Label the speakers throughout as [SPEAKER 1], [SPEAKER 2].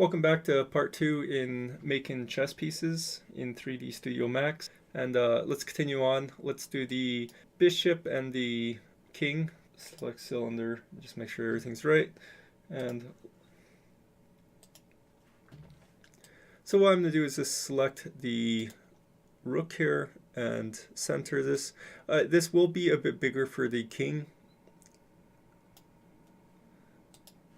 [SPEAKER 1] Welcome back to part 2 in making chess pieces in 3D Studio Max. And let's continue on. Let's do the bishop and the king. Select cylinder, just make sure everything's right. And so what I'm going to do is just select the rook here and center this. This will be a bit bigger for the king,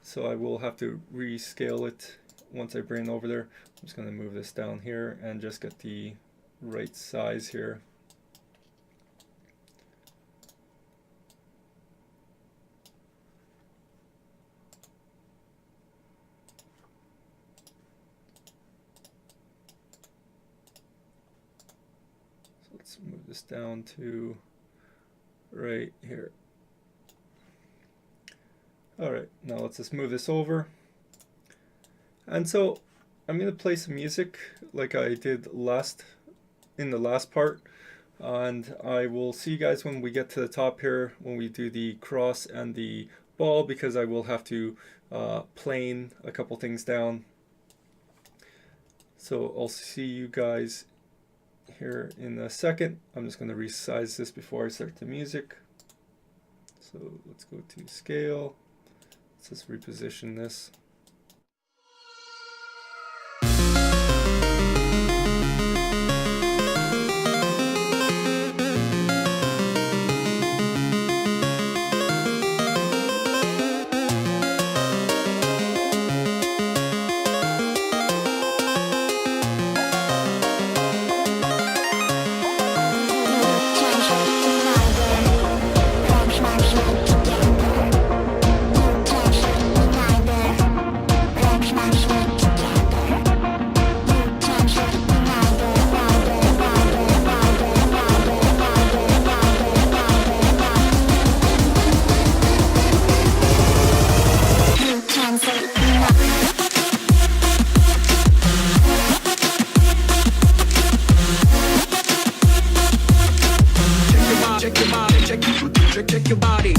[SPEAKER 1] so I will have to rescale it once I bring it over there. I'm just going to move this down here and just get the right size here. So let's move this down to right here. Alright, now let's just move this over. And so I'm going to play some music like I did in the last part, and I will see you guys when we get to the top here, when we do the cross and the ball, because I will have to plane a couple things down. So I'll see you guys here in a second. I'm just going to resize this before I start the music. So let's go to scale. Let's just reposition this.
[SPEAKER 2] Check your body.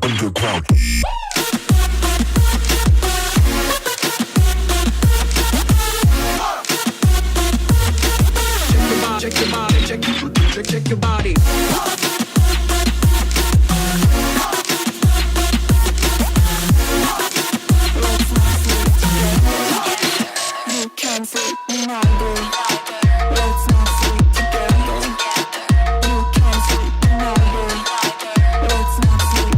[SPEAKER 2] Underground. Check your body. You can't sleep neither. Let's not sleep together. You can't sleep neither. Let's not sleep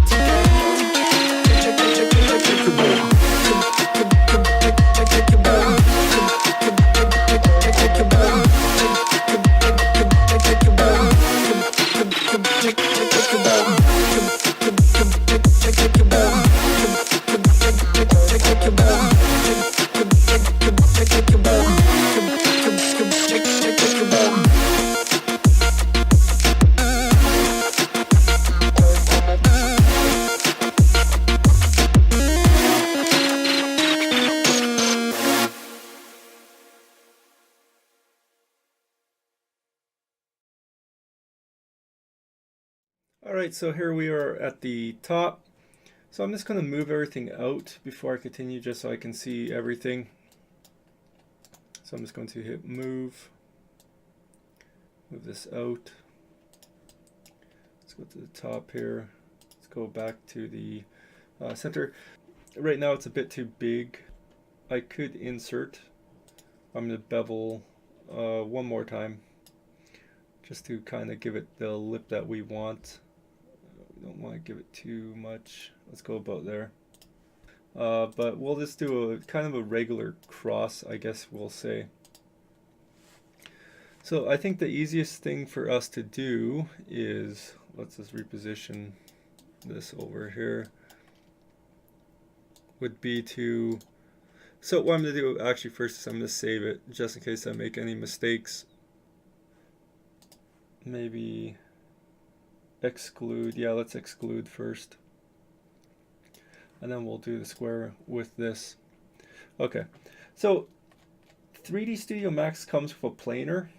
[SPEAKER 1] Alright, so here we are at the top. So I'm just going to move everything out before I continue, just so I can see everything. So I'm just going to hit move this out. Let's go to the top here. Let's go back to the center. Right now it's a bit too big. I could insert. I'm going to bevel one more time just to kind of give it the lip that we want. We don't want to give it too much. Let's go about there. But we'll just do a kind of a regular cross, I guess we'll say. So I think the easiest thing for us to do is, let's just reposition this over here, would be to, so what I'm going to do actually first is I'm going to save it just in case I make any mistakes. Maybe exclude, yeah, let's exclude first. And then we'll do the square with this. Okay, so 3D Studio Max comes with a planer.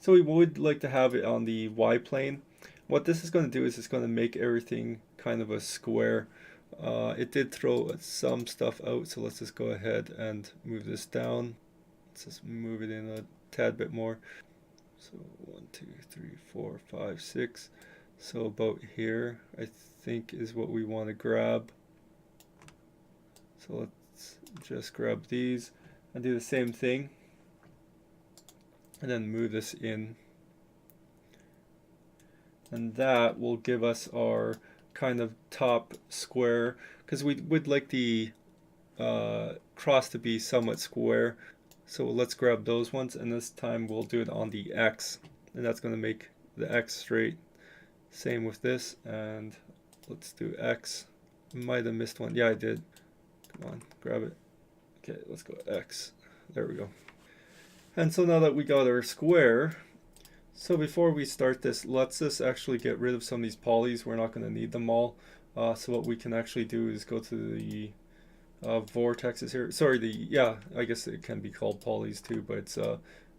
[SPEAKER 1] So we would like to have it on the Y plane. What this is going to do is it's going to make everything kind of a square. It did throw some stuff out, so let's just go ahead and move this down. Let's just move it in a tad bit more. So 1, 2, 3, 4, 5, 6. So about here, I think is what we want to grab. So let's just grab these and do the same thing. And then move this in. And that will give us our kind of top square, because we would like the cross to be somewhat square. So let's grab those ones, and this time we'll do it on the X, and that's going to make the X straight. Same with this, and let's do X. Might have missed one. Yeah, I did. Come on, grab it. Okay, let's go X. There we go. And so now that we got our square, so before we start this, let's just actually get rid of some of these polys. We're not going to need them all. So what we can actually do is go to the vortexes here. Sorry, yeah, I guess it can be called polys too, but it's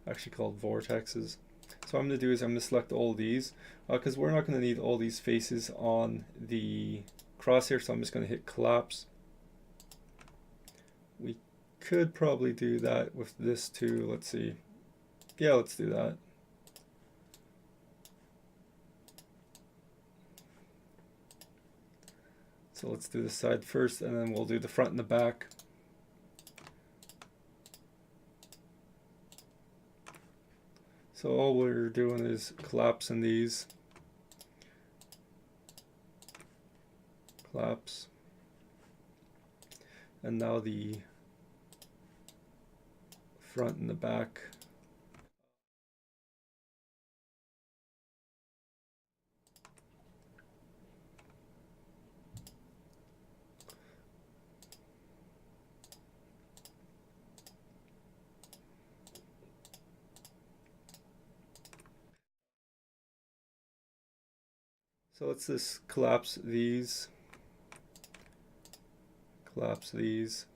[SPEAKER 1] actually called vortexes. So what I'm going to do is I'm going to select all these because we're not going to need all these faces on the crosshair. So I'm just going to hit collapse. We could probably do that with this too. Let's see. Yeah, let's do that. So let's do the side first, and then we'll do the front and the back. So all we're doing is collapsing these. Collapse. And now the front and the back. So let's just collapse these. Collapse these.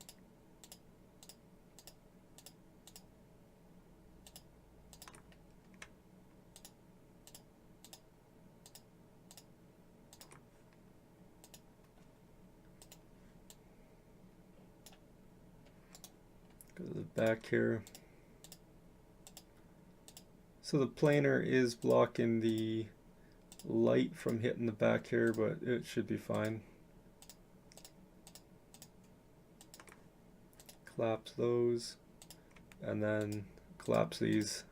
[SPEAKER 1] Go to the back here. So the planer is blocking the light from hitting the back here, but it should be fine. Collapse those, and then collapse these.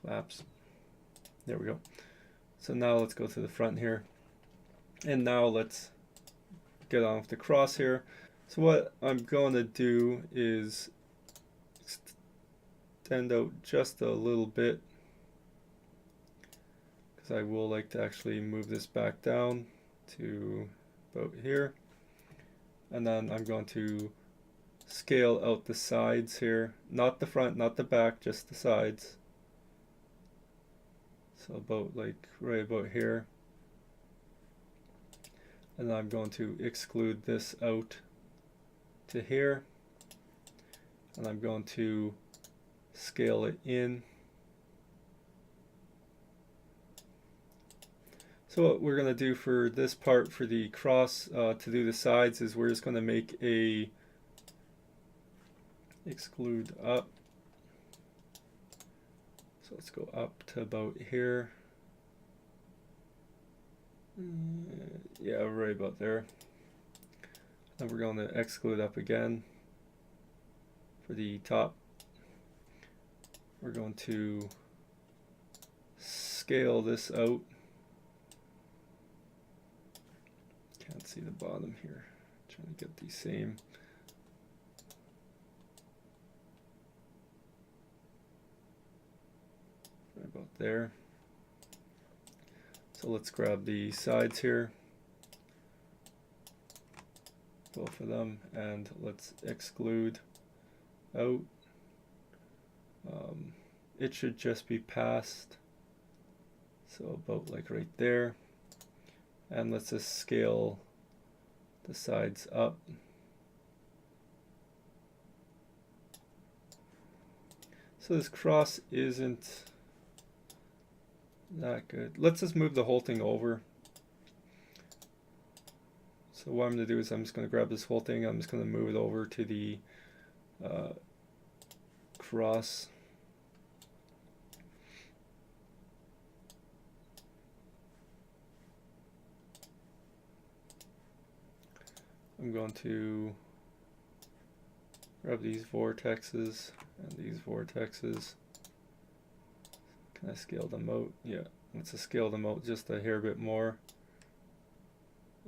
[SPEAKER 1] Collapse. There we go. So now let's go to the front here. And now let's get on with the cross here. So what I'm going to do is extend out just a little bit, because I will like to actually move this back down to about here. And then I'm going to scale out the sides here, not the front, not the back, just the sides. So about like right about here. And I'm going to exclude this out to here, and I'm going to scale it in. So what we're going to do for this part, for the cross, to do the sides, is we're just going to make a exclude up. So let's go up to about here. Yeah, right about there. Then we're going to exclude up again for the top. We're going to scale this out. Can't see the bottom here. Trying to get the same. Right about there. So let's grab the sides here, both of them, and let's exclude out. It should just be past, so about like right there. And let's just scale the sides up. So this cross isn't that good. Let's just move the whole thing over. So what I'm going to do is I'm just going to grab this whole thing, I'm just going to move it over to the cross. I'm going to grab these vortexes and these vortexes. Can I scale them out? Yeah, let's just scale them out just a hair bit more.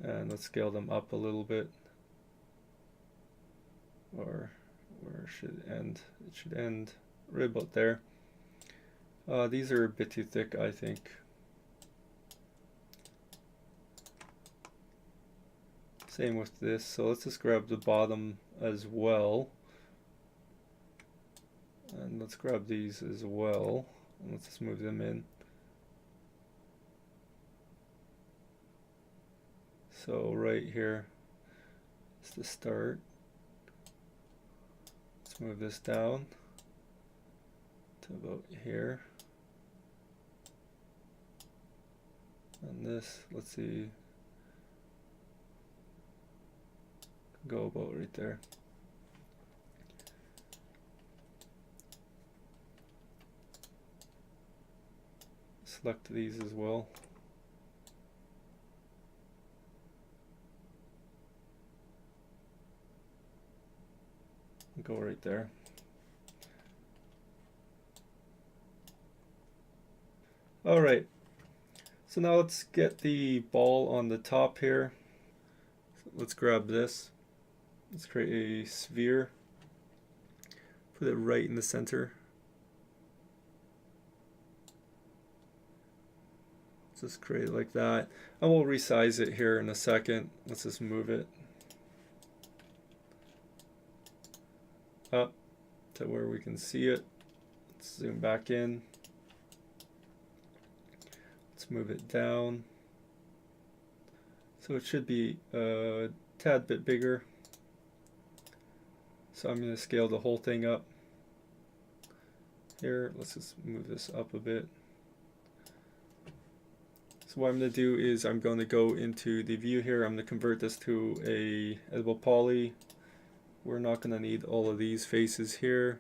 [SPEAKER 1] And let's scale them up a little bit. Or where should it end? It should end right about there. These are a bit too thick, I think. Same with this, so let's just grab the bottom as well. And let's grab these as well. And let's just move them in. So right here is the start. Let's move this down to about here. And this, let's see, go about right there. Select these as well. Go right there. All right, so now let's get the ball on the top here. So let's grab this. Let's create a sphere. Put it right in the center. Just create it like that. And we'll resize it here in a second. Let's just move it up to where we can see it. Let's zoom back in. Let's move it down. So it should be a tad bit bigger. So I'm going to scale the whole thing up. Here, let's just move this up a bit. So what I'm going to do is I'm going to go into the view here. I'm going to convert this to a editable poly. We're not going to need all of these faces here,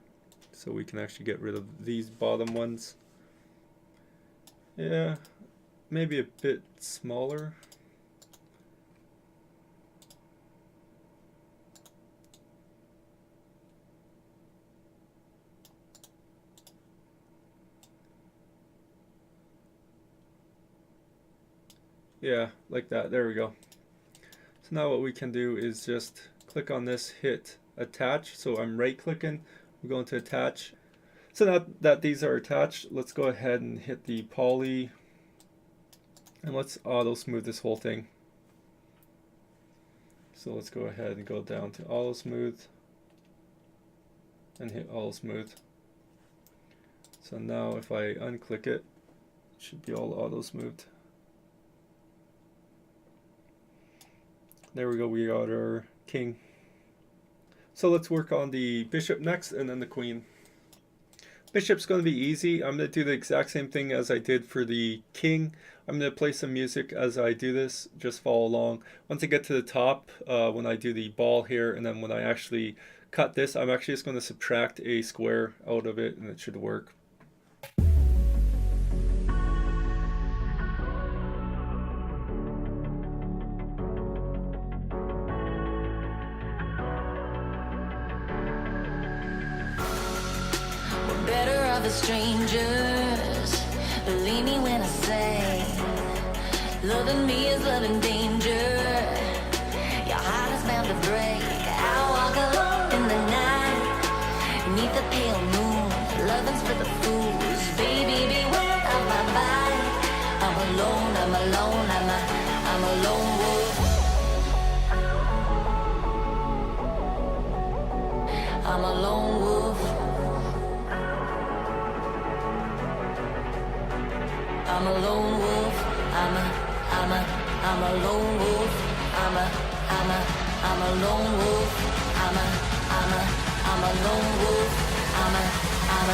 [SPEAKER 1] so we can actually get rid of these bottom ones. Yeah, maybe a bit smaller. Yeah, like that. There we go. So now what we can do is just click on this, hit attach. So I'm right clicking, we're going to attach. So now that these are attached, let's go ahead and hit the poly and let's auto smooth this whole thing. So let's go ahead and go down to auto smooth and hit auto smooth. So now if I unclick it, it should be all auto smoothed. There we go, we got our king. So let's work on the bishop next and then the queen. Bishop's going to be easy. I'm going to do the exact same thing as I did for the king. I'm going to play some music as I do this. Just follow along. Once I get to the top, when I do the ball here, and then when I actually cut this, I'm actually just going to subtract a square out of it, and it should work.
[SPEAKER 2] Better off as strangers. Believe me when I say, loving me is loving danger. Your heart is bound to break. I walk alone in the night, beneath the pale moon. Loving's for the fools. Baby, beware of my bite. I'm alone, I'm alone, I'm a lone wolf. I'm a lone wolf. I'm a lone wolf. I'm a lone wolf. I'm a lone wolf. I'm a lone wolf. I'm a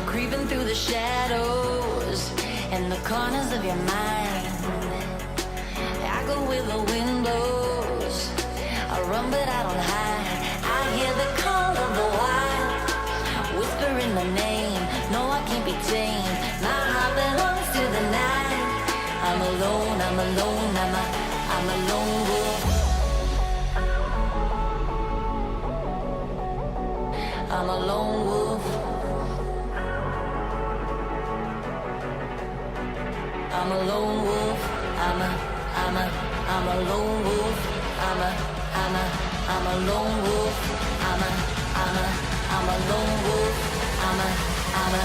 [SPEAKER 2] creeping through the shadows and the corners of your mind. I go where the wind blows. I run but I don't hide. I hear the call of the wild, whispering my name. No, I can't be tamed. My heart belongs to the night. I'm alone, I'm alone, I'm a lone wolf. I'm a lone wolf. I'm a lone wolf. I'm a lone wolf. I'm a lone wolf. I'm a lone wolf. I'm a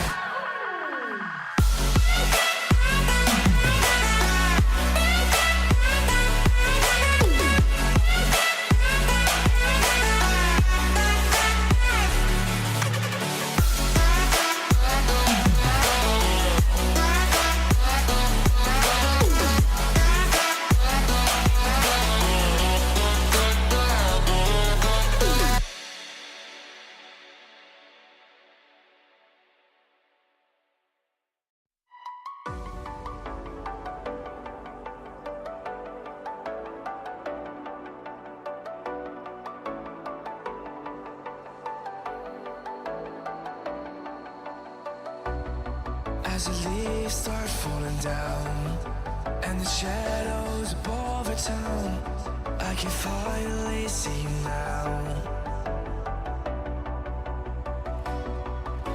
[SPEAKER 3] As the leaves start falling down and the shadows above the town, I can finally see you now.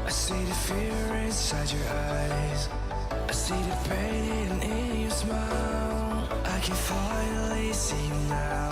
[SPEAKER 3] I see the fear inside your eyes, I see the pain in your smile. I can finally see you now.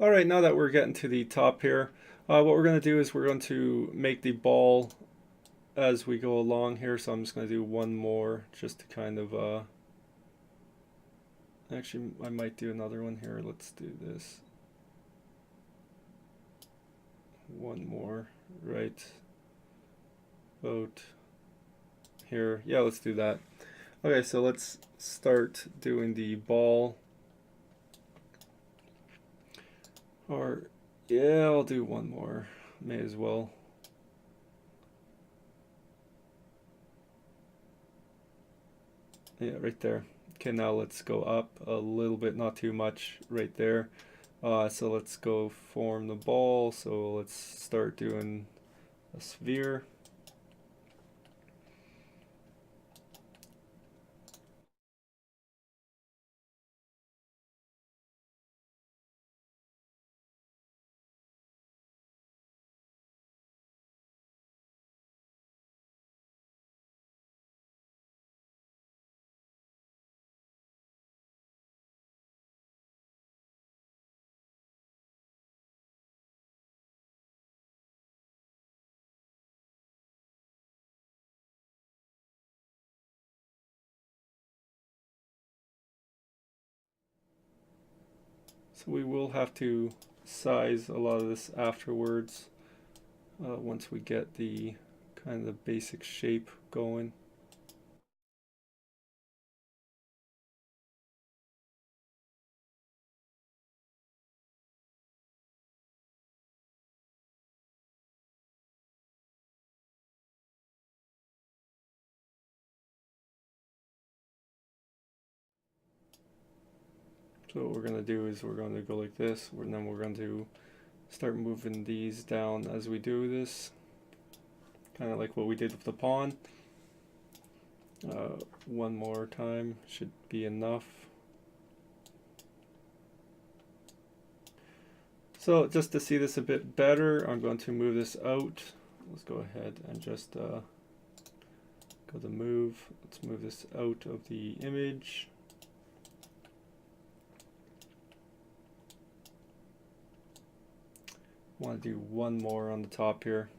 [SPEAKER 1] Alright, now that we're getting to the top here, what we're going to do is we're going to make the ball as we go along here. So I'm just going to do one more just to kind of, actually I might do another one here. Let's do this. One more right about here. Yeah, let's do that. Okay, so let's start doing the ball. Or, yeah, I'll do one more. May as well. Yeah, right there. Okay, now let's go up a little bit, not too much, right there. So let's go form the ball. So let's start doing a sphere. So we will have to size a lot of this afterwards once we get the kind of the basic shape going. So what we're going to do is we're going to go like this, and then we're going to start moving these down as we do this, kind of like what we did with the pawn. One more time should be enough. So just to see this a bit better, I'm going to move this out. Let's go ahead and just go to move. Let's move this out of the image. Want to do one more on the top here.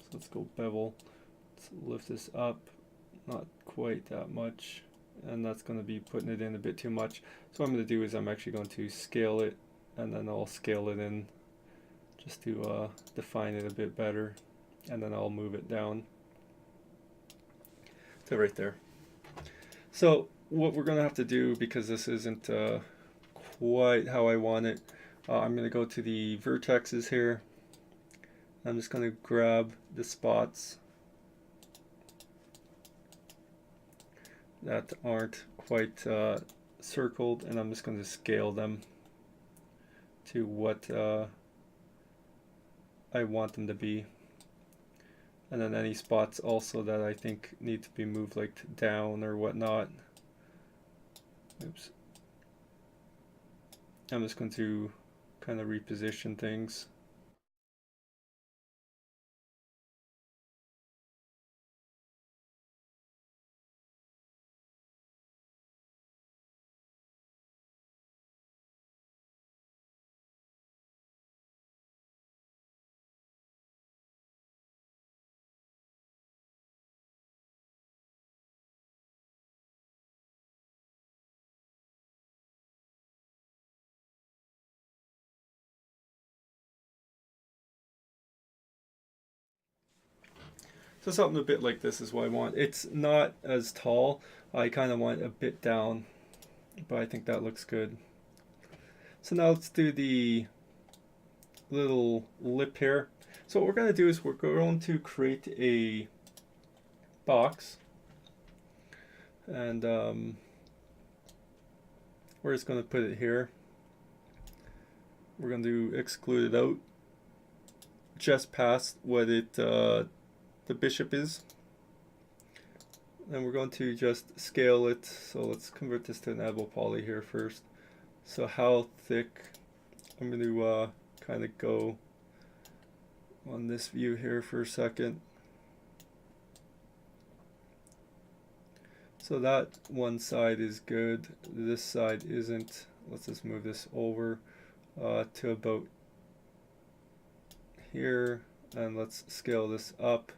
[SPEAKER 1] So let's go bevel. Let's lift this up, not quite that much, and that's going to be putting it in a bit too much. So what I'm going to do is I'm actually going to scale it, and then I'll scale it in just to define it a bit better, and then I'll move it down to right there. So what we're going to have to do, because this isn't quite how I want it, I'm going to go to the vertexes here. I'm just going to grab the spots that aren't quite circled, and I'm just going to scale them to what I want them to be. And then any spots also that I think need to be moved, like down or whatnot. Oops. I'm just going to kind of reposition things. So something a bit like this is what I want. It's not as tall. I kind of want a bit down, but I think that looks good. So now let's do the little lip here. So what we're going to do is we're going to create a box, and we're just going to put it here. We're going to exclude it out just past what it the bishop is, and we're going to just scale it. So let's convert this to an editable poly here first. So how thick? I'm going to kind of go on this view here for a second. So that one side is good, this side isn't. Let's just move this over to about here, and let's scale this up.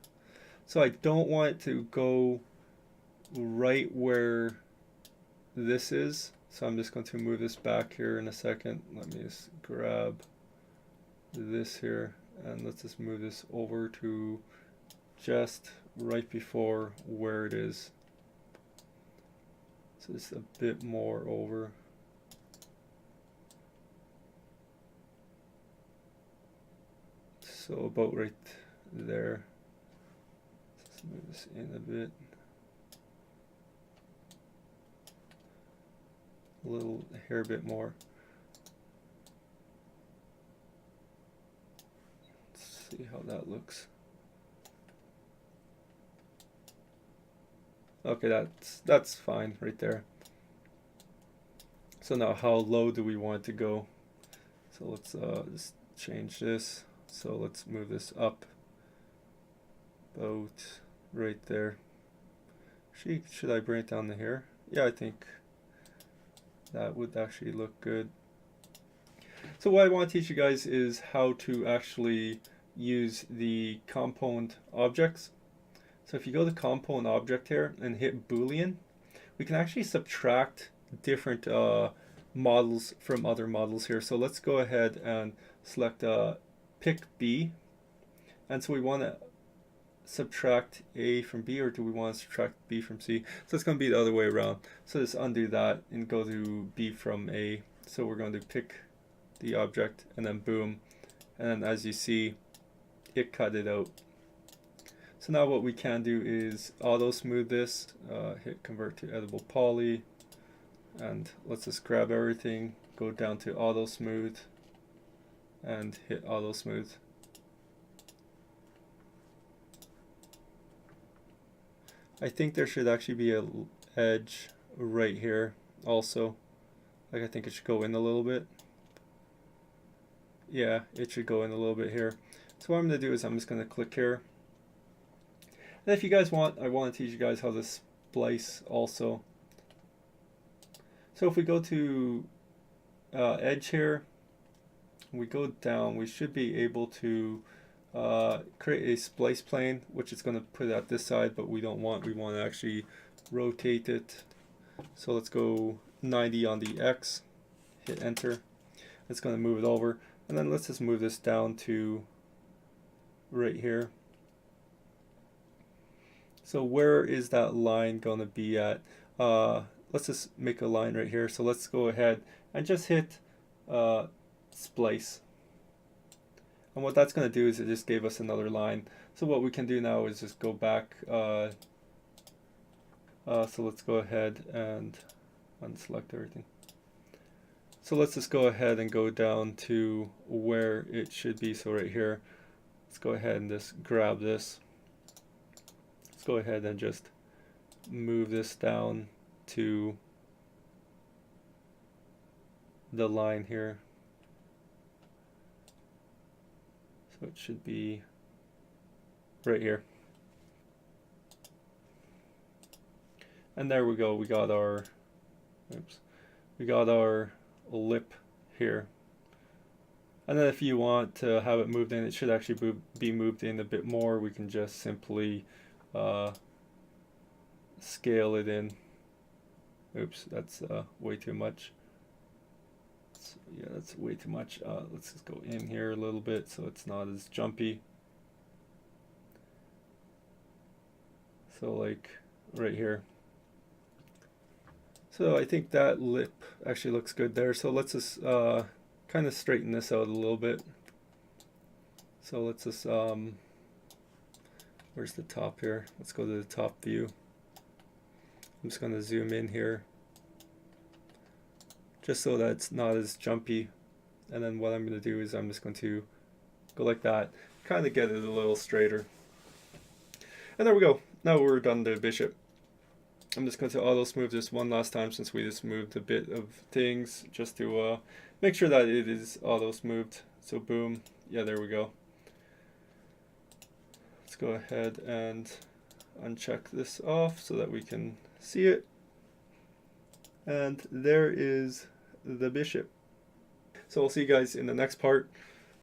[SPEAKER 1] So I don't want it to go right where this is, so I'm just going to move this back here in a second. Let me just grab this here, and let's just move this over to just right before where it is. So just a bit more over. So about right there. Let's move this in a bit. A little hair bit more. Let's see how that looks. Okay, that's fine right there. So now how low do we want it to go? So let's just change this. So let's move this up about right there. Should I bring it down to here? Yeah, I think that would actually look good. So what I want to teach you guys is how to actually use the component objects. So if you go to component object here and hit Boolean, we can actually subtract different models from other models here. So let's go ahead and select pick B. And so we want to subtract A from B, or do we want to subtract B from C? So it's going to be the other way around. So just undo that and go to B from A. So we're going to pick the object and then boom. And then as you see, it cut it out. So now what we can do is auto smooth this, hit convert to editable poly, and let's just grab everything, go down to auto smooth and hit auto smooth. I think there should actually be an edge right here also. Like I think it should go in a little bit. Yeah, it should go in a little bit here. So what I'm going to do is I'm just going to click here. And if you guys want, I want to teach you guys how to splice also. So if we go to edge here, we go down, we should be able to create a splice plane, which is going to put it at this side, but we don't want, we want to actually rotate it. So let's go 90 on the X, hit enter. It's going to move it over, and then let's just move this down to right here. So where is that line going to be at? Let's just make a line right here. So let's go ahead and just hit splice. And what that's going to do is it just gave us another line. So what we can do now is just go back. So let's go ahead and unselect everything. So let's just go ahead and go down to where it should be. So right here, let's go ahead and just grab this. Let's go ahead and just move this down to the line here. So it should be right here. And there we go. We got our, oops, we got our lip here. And then if you want to have it moved in, it should actually be moved in a bit more. We can just simply scale it in. Oops, that's way too much. So, yeah, that's way too much. Let's just go in here a little bit so it's not as jumpy. So like right here. So I think that lip actually looks good there. So let's just kind of straighten this out a little bit. So let's just, where's the top here? Let's go to the top view. I'm just going to zoom in here just so that it's not as jumpy. And then what I'm going to do is I'm just going to go like that, kind of get it a little straighter. And there we go. Now we're done the bishop. I'm just going to auto smooth this one last time since we just moved a bit of things, just to make sure that it is auto smoothed. So boom, yeah, there we go. Let's go ahead and uncheck this off so that we can see it. And there is the bishop. So we'll see you guys in the next part.